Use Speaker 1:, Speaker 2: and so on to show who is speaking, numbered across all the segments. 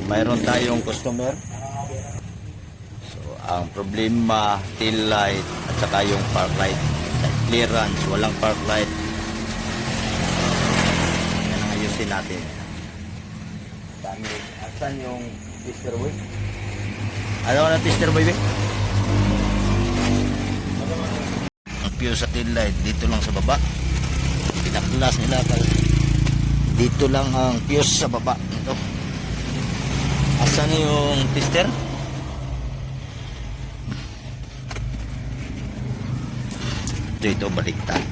Speaker 1: mayroon tayong customer. So, ang problema, tail light at saka yung park light. Side clearance, walang park light. Yan ang ayusin natin. Dami. Asan yung tester boy? Ano ka ng tester boy? Ang fuse sa tail light, dito lang sa baba. Pinaklas nila dito lang ang fuse sa baba. Ito. Asan yung tester? Ito baliktad.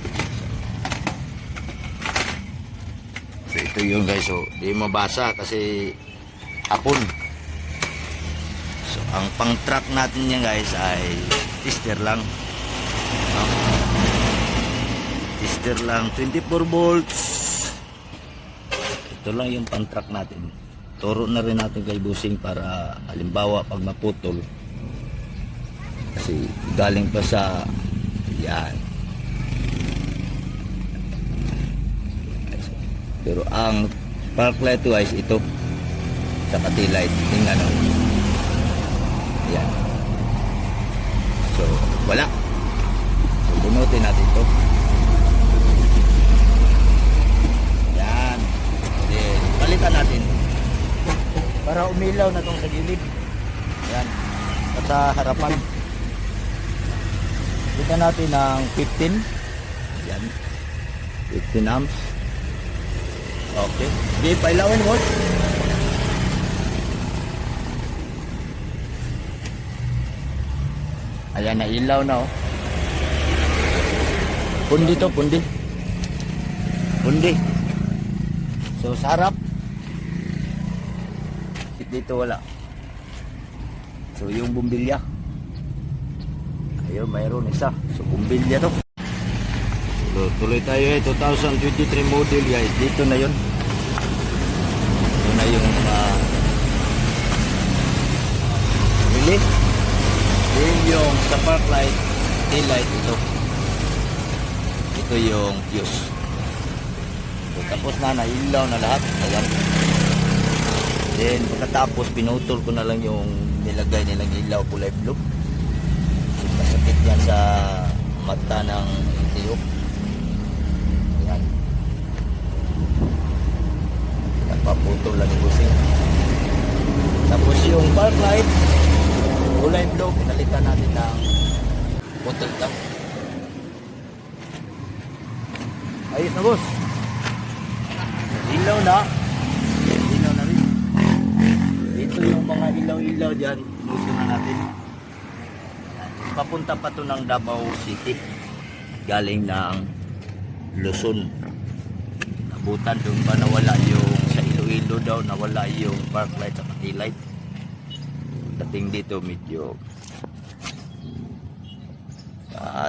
Speaker 1: So ito yung guys, so di mabasa kasi hapon. So ang pang track natin yan guys ay tester lang. Tester lang 24 volts. Ito lang yung pang track natin. Turo na rin natin kay busing para halimbawa pag maputol kasi galing pa sa yan. Pero ang park light wise ito sa tail light tingnan mo. Yan. So wala. So bunutin natin ito. Yan. Then palitan natin para umilaw na tong sa gilid. Yan. At sa harapan. Kita natin ng 15. Yan. 15 amps. Okay. Di pailawin mo. Ayan, na ilaw na oh. Pundi to, pundi. Pundi. So sa harap dito wala. So yung bumbilya. Ayun, mayroon isa. So bumbilya to. So tuloy tayo 2023 model guys. Dito na yun. Ito na yung bili. Then yung sa park light, tail light ito. Ito yung fuse. So tapos na, nailaw na lahat. Ayan. Then pagkatapos pinutol ko na lang yung nilagay nilang ilaw kulay blue. So masakit yan sa mata ng tiyok. Ayan. Nagpaputol lang yung busing. Tapos yung park light kulay blue, pinalitan natin ng putol lang. Ayos na boss. Ilaw na. Ilaw na rin. Ito yung mga ilaw-ilaw dyan. Luto na natin. Papunta pa to ng Davao City. Galing ng Luzon. Nabutan doon pa nawala yung sa Iloilo daw. Nawala yung park light at tail light. Dating dito medyo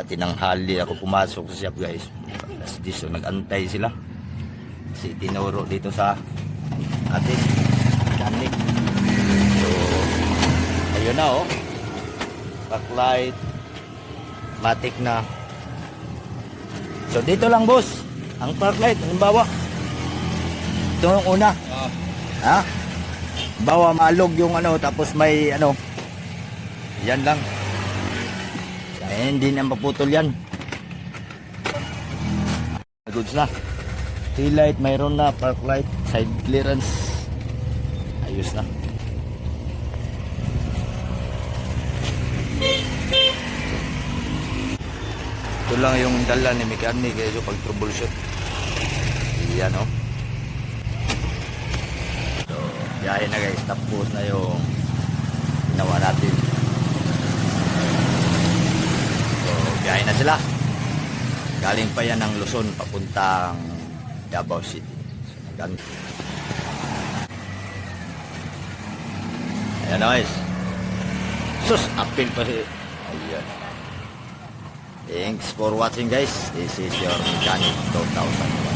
Speaker 1: tinanghali ako pumasok sa shop guys. So nag-antay sila kasi tinuro dito sa atin mechanic. So ayun na oh, backlight matic na. So dito lang boss ang park light. Halimbawa ito yung una ha, bawa maalog yung ano tapos may ano yan lang. Hindi na maputol yan. Goods na. Tail light mayroon na, park light, side clearance. Ayos na. Ito lang yung dala ni mechanic kaya pag troubleshoot. Yan o. So, biyahe na guys. Tapos na yung ginawa natin. Biyahe na sila. Galing pa yan ng Luzon papuntang Davao City. So, ayan na guys. Sus, apil pa si. Ayan. Thanks for watching guys. This is your mechanic 2001.